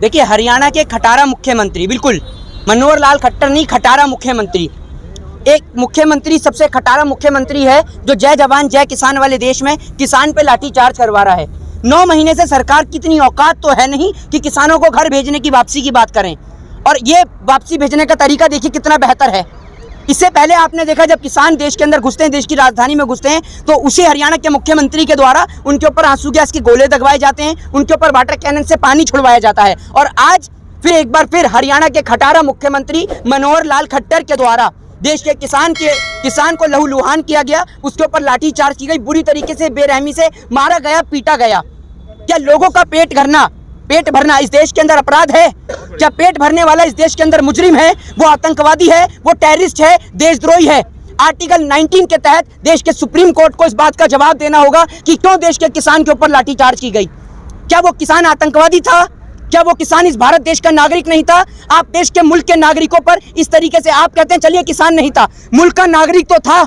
देखिए, हरियाणा के खटारा मुख्यमंत्री, बिल्कुल मनोहर लाल खट्टर नहीं, खटारा मुख्यमंत्री, एक मुख्यमंत्री सबसे खटारा मुख्यमंत्री है जो जय जवान जय किसान वाले देश में किसान पे लाठीचार्ज करवा रहा है। 9 महीने से सरकार की इतनी औकात तो है नहीं कि किसानों को घर भेजने की वापसी की बात करें, और ये वापसी भेजने का तरीका देखिए कितना बेहतर है। इससे पहले आपने देखा जब किसान देश के अंदर घुसते हैं, देश की राजधानी में घुसते हैं, तो उसी हरियाणा के मुख्यमंत्री के द्वारा उनके ऊपर आंसू गैस के गोले दगवाए जाते हैं, उनके ऊपर वाटर कैनन से पानी छुड़वाया जाता है। और आज फिर एक बार फिर हरियाणा के खटारा मुख्यमंत्री मनोहर लाल खट्टर के द्वारा देश के किसान को लहूलुहान किया गया, उसके ऊपर लाठीचार्ज की गई, बुरी तरीके से बेरहमी से मारा गया, पीटा गया। क्या लोगों का पेट भरना इस देश के अंदर अपराध है? क्या पेट भरने वाला इस देश के अंदर मुजरिम है? वो आतंकवादी है, वो टेररिस्ट है, देशद्रोही है। आर्टिकल 19 के तहत देश के सुप्रीम कोर्ट को इस बात का जवाब देना होगा कि क्यों देश के किसान के ऊपर लाठीचार्ज की गई। क्या वो किसान आतंकवादी था? क्या वो किसान इस भारत देश का नागरिक नहीं था? आप देश के मुल्क के नागरिकों पर इस तरीके से आप कहते हैं चलिए किसान नहीं था, मुल्क का नागरिक तो था।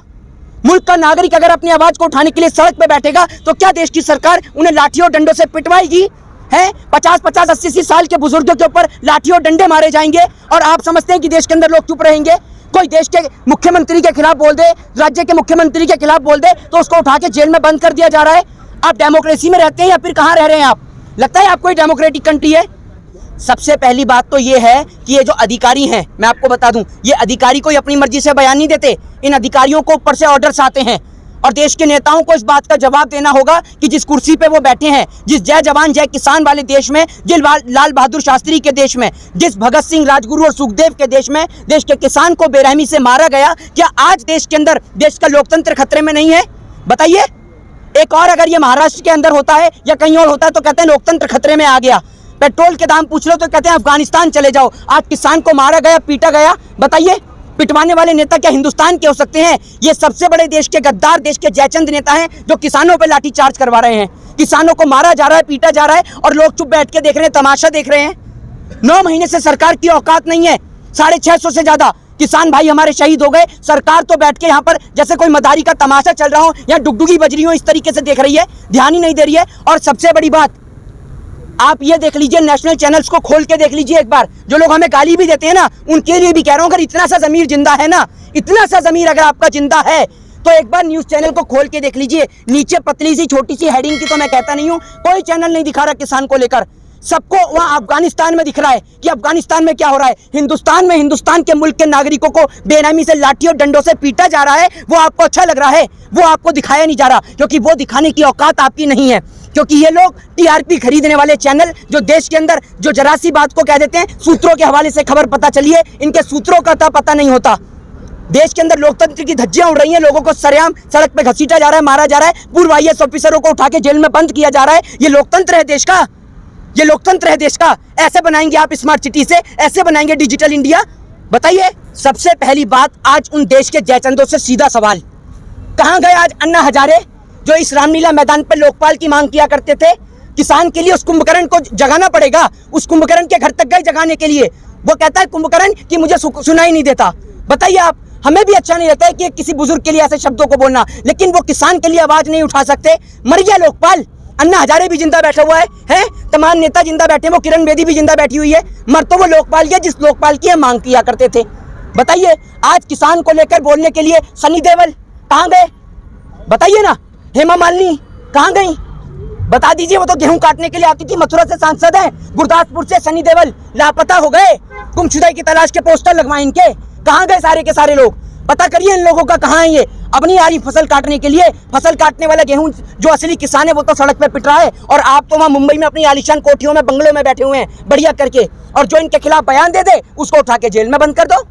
मुल्क का नागरिक अगर अपनी आवाज को उठाने के लिए सड़क पे बैठेगा तो क्या देश की सरकार उन्हें लाठियों डंडों से पिटवाएगी? है 50-50, 80-80 साल के बुजुर्गों के ऊपर लाठियों डंडे मारे जाएंगे और आप समझते हैं कि देश के अंदर लोग चुप रहेंगे? कोई देश के मुख्यमंत्री के खिलाफ बोल दे, राज्य के मुख्यमंत्री के खिलाफ बोल दे तो उसको उठा के जेल में बंद कर दिया जा रहा है। आप डेमोक्रेसी में रहते हैं या फिर कहाँ रह रहे हैं आप? लगता है आप कोई डेमोक्रेटिक कंट्री है? सबसे पहली बात तो ये है कि ये जो अधिकारी हैं, मैं आपको बता दूं, ये अधिकारी कोई अपनी मर्जी से बयान नहीं देते। इन अधिकारियों को ऊपर से ऑर्डर्स आते हैं और देश के नेताओं को इस बात का जवाब देना होगा कि जिस कुर्सी पे वो बैठे हैं, जिस जय जवान जय किसान वाले देश में, जिस लाल बहादुर शास्त्री के देश में, जिस भगत सिंह, राजगुरु और सुखदेव के देश में देश के किसान को बेरहमी से मारा गया, क्या आज देश के अंदर देश का लोकतंत्र खतरे में नहीं है? बताइए। एक और अगर ये महाराष्ट्र के अंदर होता है या कहीं और होता है तो कहते हैं लोकतंत्र खतरे में आ गया। पेट्रोल के दाम पूछ लो तो कहते हैं अफगानिस्तान चले जाओ। आज किसान को मारा गया, पीटा गया। बताइए, पिटवाने वाले नेता क्या हिंदुस्तान के हो सकते हैं? ये सबसे बड़े देश के गद्दार, देश के जयचंद नेता हैं जो किसानों पे लाठीचार्ज करवा रहे हैं। किसानों को मारा जा रहा है, पीटा जा रहा है और लोग चुप बैठ के देख रहे हैं, तमाशा देख रहे हैं। 9 महीने से सरकार की औकात नहीं है। 650 से ज्यादा किसान भाई हमारे शहीद हो गए। सरकार तो बैठ के यहाँ पर जैसे कोई मदारी का तमाशा चल रहा हो या डुगडुगी बज रही हो, इस तरीके से देख रही है, ध्यान ही नहीं दे रही है। और सबसे बड़ी बात आप ये देख लीजिए, नेशनल चैनल्स को खोल के देख लीजिए एक बार। जो लोग हमें गाली भी देते हैं ना, उनके लिए भी कह रहा हूं, अगर इतना सा ज़मीर जिंदा है ना, इतना सा ज़मीर अगर आपका जिंदा है तो एक बार न्यूज़ चैनल को खोल के देख लीजिए। नीचे पतली सी छोटी सी हेडिंग की तो मैं कहता नहीं हूं, कोई चैनल नहीं दिखा रहा किसान को लेकर। सबको वहां अफगानिस्तान में दिख रहा है कि अफगानिस्तान में क्या हो रहा है। हिंदुस्तान में हिंदुस्तान के मुल्क के नागरिकों को बेरहमी से लाठी और डंडों से पीटा जा रहा है। वो आपको अच्छा लग रहा है, वो आपको दिखाया नहीं जा रहा, क्योंकि वो दिखाने की औकात आपकी नहीं है। क्योंकि ये लोग टीआरपी खरीदने वाले चैनल जो देश के अंदर जो जरा सी बात को कह देते हैं, सूत्रों के हवाले से खबर पता चली है, इनके सूत्रों का पता नहीं होता। देश के अंदर लोकतंत्र की धज्जियां उड़ रही हैं, लोगों को सरेआम सड़क पे घसीटा जा रहा है, मारा जा रहा है, पूर्व IAS ऑफिसरों को उठा के जेल में बंद किया जा रहा है। ये लोकतंत्र है देश का? ये लोकतंत्र है देश का? ऐसे बनाएंगे आप स्मार्ट सिटी से? ऐसे बनाएंगे डिजिटल इंडिया? बताइए। सबसे पहली बात, आज उन देश के जयचंदों से सीधा सवाल, कहाँ गए आज अन्ना हजारे जो इस रामलीला मैदान पर लोकपाल की मांग किया करते थे? किसान के लिए उस कुंभकर्ण को जगाना पड़ेगा, उस कुंभकर्ण के घर तक गए जगाने के लिए। वो कहता है कुंभकर्ण कि मुझे सुनाई नहीं देता। बताइए आप, हमें भी अच्छा नहीं लगता है कि किसी बुजुर्ग के लिए ऐसे शब्दों को बोलना, लेकिन वो किसान के लिए आवाज नहीं उठा सकते। मर गया लोकपाल। अन्ना हजारे भी जिंदा बैठा हुआ है, तमाम नेता जिंदा बैठे, वो किरण बेदी भी जिंदा बैठी हुई है। मर तो वो लोकपाल गया जिस लोकपाल की मांग किया करते थे। बताइए, आज किसान को लेकर बोलने के लिए सनी देओल कहाँ गए? बताइए ना। हेमा मालिनी कहाँ गई? बता दीजिए। वो तो गेहूं काटने के लिए आती थी, मथुरा से सांसद है। गुरदासपुर से सनी देओल लापता हो गए, गुमशुदा की तलाश के पोस्टर लगवाए इनके। कहाँ गए सारे के सारे लोग? पता करिए इन लोगों का कहाँ है ये। अब नहीं आ रही फसल काटने के लिए। फसल काटने वाला गेहूं जो असली किसान है वो तो सड़क पे पिट रहा है, और आप तो वहाँ मुंबई में अपनी आलीशान कोठियों में, बंगलों में बैठे हुए हैं बढ़िया करके। और जो इनके खिलाफ बयान दे दे उसको उठा के जेल में बंद कर दो।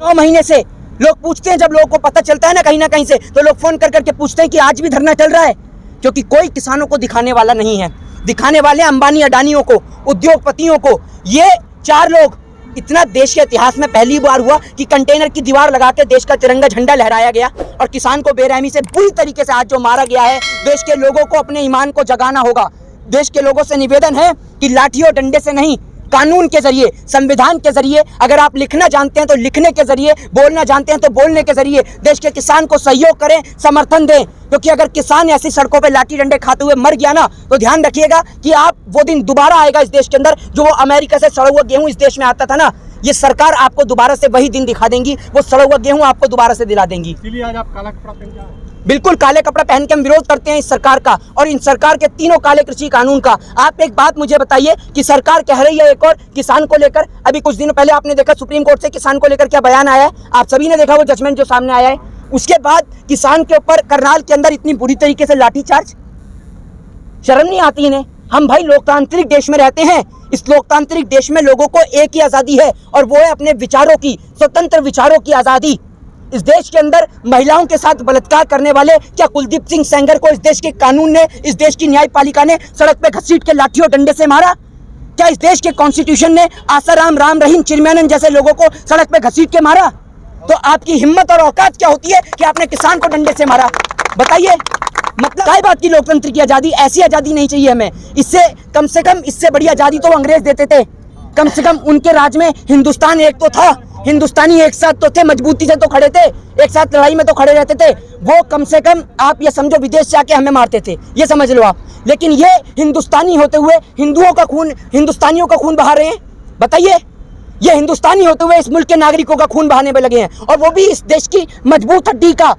9 महीने से लोग पूछते हैं, जब लोगों को पता चलता है ना कहीं से, तो लोग फोन कर करके पूछते हैं कि आज भी धरना चल रहा है, क्योंकि कोई किसानों को दिखाने वाला नहीं है। दिखाने वाले अंबानी अडानियों को, उद्योगपतियों को। ये 4 लोग, इतना देश के इतिहास में पहली बार हुआ कि कंटेनर की दीवार लगा के देश का तिरंगा झंडा लहराया गया, और किसान को बेरहमी से बुरी तरीके से आज जो मारा गया है। देश के लोगों को अपने ईमान को जगाना होगा। देश के लोगों से निवेदन है कि लाठी और डंडे से नहीं, कानून के जरिए, संविधान के जरिए, अगर आप लिखना जानते हैं तो लिखने के जरिए, बोलना जानते हैं तो बोलने के जरिए देश के किसान को सहयोग करें, समर्थन दें। क्योंकि अगर किसान ऐसी सड़कों पे लाठी डंडे खाते हुए मर गया ना, तो ध्यान रखिएगा कि आप वो दिन दोबारा आएगा इस देश के अंदर, जो वो अमेरिका से सड़ा हुआ गेहूं इस देश में आता था ना, ये सरकार आपको दोबारा से वही दिन दिखा देंगी, वो सड़ा हुआ गेहूं आपको दोबारा से दिला देंगी। इसलिए आज आप काला कपड़ा पहन के आए? बिल्कुल, काले कपड़ा पहन के हम विरोध करते हैं इस सरकार का और इन सरकार के तीनों काले कृषि कानून का। आप एक बात मुझे बताइए कि सरकार कह रही है एक और किसान को लेकर, अभी कुछ दिनों पहले आपने देखा सुप्रीम कोर्ट से किसान को लेकर क्या बयान आया है, आप सभी ने देखा वो जजमेंट जो सामने आया है। उसके बाद किसान के ऊपर करनाल के अंदर इतनी बुरी तरीके से लाठीचार्ज, शर्म नहीं आती इन्हें? हम भाई लोकतांत्रिक देश में रहते हैं, इस लोकतांत्रिक देश में लोगों को एक ही आज़ादी है और वो है अपने विचारों की, स्वतंत्र विचारों की आज़ादी। इस देश के अंदर महिलाओं के साथ बलात्कार करने वाले क्या कुलदीप सिंह सेंगर को इस देश के कानून ने, इस देश की न्यायपालिका ने सड़क पे घसीट के लाठी और डंडे से मारा? क्या इस देश के कॉन्स्टिट्यूशन ने आसाराम, राम रहीम, चिरमैनन जैसे लोगों को सड़क पे घसीट के मारा? तो आपकी हिम्मत और औकात क्या होती है कि आपने किसान को डंडे से मारा? बताइए, मतलब क्या बात की लोकतंत्र की आज़ादी? ऐसी आज़ादी नहीं चाहिए हमें। इससे कम से कम इससे बड़ी आज़ादी तो अंग्रेज देते थे। कम से कम उनके राज में हिंदुस्तान एक तो था, हिंदुस्तानी एक साथ तो थे, मजबूती से तो खड़े थे, एक साथ लड़ाई में तो खड़े रहते थे। वो कम से कम आप ये समझो विदेश से आके हमें मारते थे, ये समझ लो आप। लेकिन ये हिंदुस्तानी होते हुए हिंदुओं का खून, हिंदुस्तानियों का खून बहा रहे हैं। बताइए, ये हिंदुस्तानी होते हुए इस मुल्क के नागरिकों का खून बहाने पे लगे हैं, और वो भी इस देश की मजबूत हड्डी का,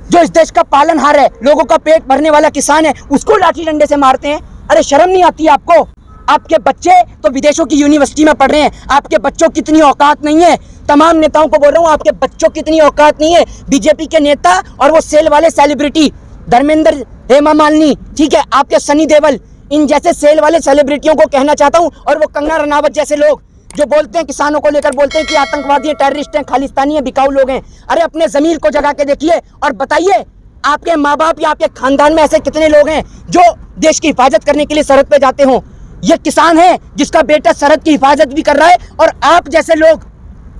जो इस देश का पालनहार है, लोगों का पेट भरने वाला किसान है, उसको लाठी डंडे से मारते हैं। अरे शर्म नहीं आती आपको? आपके बच्चे तो विदेशों की यूनिवर्सिटी में पढ़ रहे हैं, आपके बच्चों की इतनी औकात नहीं है। तमाम नेताओं को बोल रहा हूँ, आपके बच्चों की इतनी औकात नहीं है। बीजेपी के नेता और वो सेल वाले सेलिब्रिटी धर्मेंद्र, हेमा मालिनी, ठीक है, आपके सनी देओल, इन जैसे सेल वाले सेलिब्रिटियों को कहना चाहता हूँ, और वो कंगना रनावत जैसे लोग जो बोलते हैं किसानों को लेकर, बोलते हैं कि आतंकवादी हैं, टेररिस्ट हैं, खालिस्तानी हैं, बिकाऊ लोग हैं। अरे अपने ज़मीर को जगा के देखिए और बताइए, आपके माँ बाप या आपके खानदान में ऐसे कितने लोग हैं जो देश की हिफाजत करने के लिए सरहद पे जाते हों? ये किसान है जिसका बेटा सरहद की हिफाजत भी कर रहा है, और आप जैसे लोग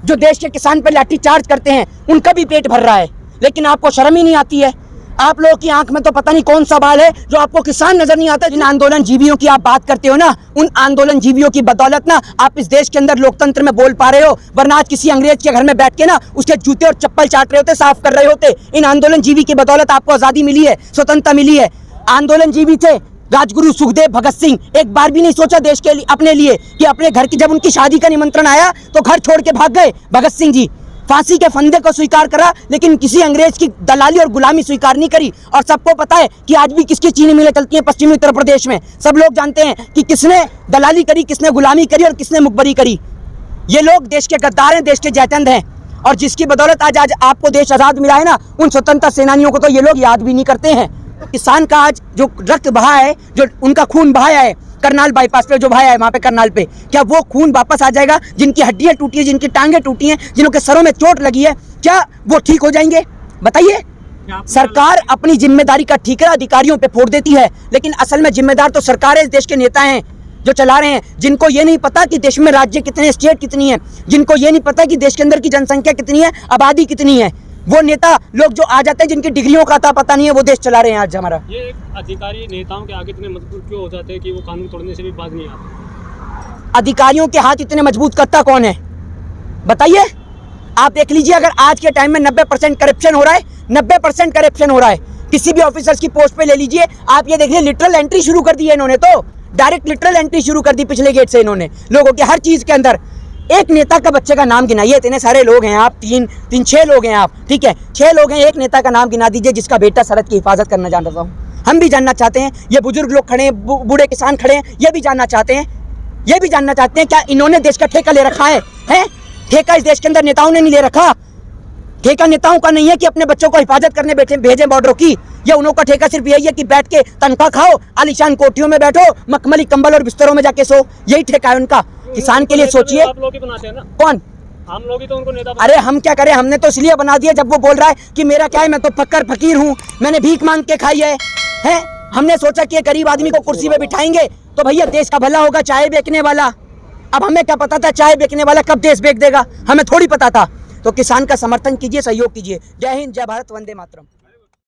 जो देश के किसान पर लाठी चार्ज करते हैं, उनका भी पेट भर रहा है। लेकिन आपको शर्म ही नहीं आती है। आप लोगों की आंख में तो पता नहीं कौन सा बाल है जो आपको किसान नजर नहीं आता। जिन आंदोलन जीवियों की आप बात करते हो ना, उन आंदोलन जीवियों की बदौलत ना आप इस देश के अंदर लोकतंत्र में बोल पा रहे हो, वरना आज किसी अंग्रेज के घर में बैठ के ना उसके जूते और चप्पल चाट रहे होते, साफ कर रहे होते। इन आंदोलन जीवी की बदौलत आपको आज़ादी मिली है, स्वतंत्रता मिली है। आंदोलन जीवी थे राजगुरु सुखदेव, भगत सिंह, एक बार भी नहीं सोचा देश के लिए, अपने लिए, कि अपने घर की, जब उनकी शादी का निमंत्रण आया तो घर छोड़ के भाग गए भगत सिंह जी। फांसी के फंदे को स्वीकार करा, लेकिन किसी अंग्रेज की दलाली और गुलामी स्वीकार नहीं करी। और सबको पता है कि आज भी किसकी चीनी मिलें चलती हैं पश्चिमी उत्तर प्रदेश में। सब लोग जानते हैं कि किसने दलाली करी, किसने गुलामी करी और किसने मुखबरी करी। ये लोग देश के गद्दार हैं, देश के जयचंद हैं, और जिसकी बदौलत आज आपको देश आज़ाद मिला है ना, उन स्वतंत्रता सेनानियों को तो ये लोग याद भी नहीं करते हैं। किसान का आज जो रक्त बहा है, जो उनका खून बहाया है करनाल बाईपास पे, जो बहाया है वहाँ पे करनाल पे, क्या वो खून वापस आ जाएगा? जिनकी हड्डियाँ टूटी है, जिनकी टांगें टूटी हैं, जिनों के सरों में चोट लगी है, क्या वो ठीक हो जाएंगे? बताइए। सरकार अपनी जिम्मेदारी का ठीकरा अधिकारियों पे फोड़ देती है, लेकिन असल में जिम्मेदार तो सरकार है, इस देश के नेता हैं जो चला रहे हैं, जिनको ये नहीं पता कि देश में राज्य कितने, स्टेट कितनी है, जिनको ये नहीं पता कि देश के अंदर की जनसंख्या कितनी है, आबादी कितनी है। वो नेता लोग जो आ जाते हैं, जिनकी डिग्रियों का आता पता नहीं है, वो देश चला रहे हैं आज हमारा। ये अधिकारी नेताओं के आगे इतने मजबूत क्यों हो जाते हैं कि वो कानून तोड़ने से भी बाज नहीं आते? अधिकारियों के हाथ इतने मजबूत करता कौन है? बताइए। आप देख लीजिए, अगर आज के टाइम में 90% करप्शन हो रहा है, 90% करप्शन हो रहा है किसी भी ऑफिसर्स की पोस्ट पे ले लीजिए आप, ये देखिए लिटरल एंट्री शुरू कर दी है इन्होंने, तो डायरेक्ट लिटरल एंट्री शुरू कर दी पिछले गेट से इन्होंने लोगों के हर चीज़ के अंदर। एक नेता का बच्चे का नाम गिनाइए, इतने सारे लोग हैं आप, तीन 6 लोग हैं आप, ठीक है, 6 लोग हैं, एक नेता का नाम गिना दीजिए जिसका बेटा सरहद की हिफाजत करना जान रहा हूँ। हम भी जानना चाहते हैं, ये बुजुर्ग लोग खड़े हैं, बूढ़े किसान खड़े हैं, ये भी जानना चाहते हैं, ये भी जानना चाहते हैं क्या इन्होंने देश का ठेका ले रखा है? ठेका इस देश के अंदर नेताओं ने नहीं ले रखा। ठेका नेताओं का नहीं है कि अपने बच्चों को हिफाजत करने भेजें बॉर्डरों की। ये उन्हों का ठेका सिर्फ यही है कि बैठ के तनख्वाह खाओ, आलीशान कोठियों में बैठो, मखमली कंबल और बिस्तरों में जाके सो, यही ठेका है उनका। किसान के लिए सोचिए। आप लोग ही बनाते हैं ना? कौन? हम लोग ही तो उनको नेता। अरे हम क्या करें, हमने तो इसलिए बना दिया जब वो बोल रहा है कि मेरा क्या है, मैं तो फकीर हूँ, मैंने भीख मांग के खाई है। हमने सोचा कि गरीब आदमी को कुर्सी पे बिठाएंगे तो भैया देश का भला होगा, चाय बेचने वाला। अब हमें क्या पता था चाय बेचने वाला कब देश बेच देगा, हमें थोड़ी पता था। तो किसान का समर्थन कीजिए, सहयोग कीजिए। जय हिंद, जय भारत, वंदे मातरम।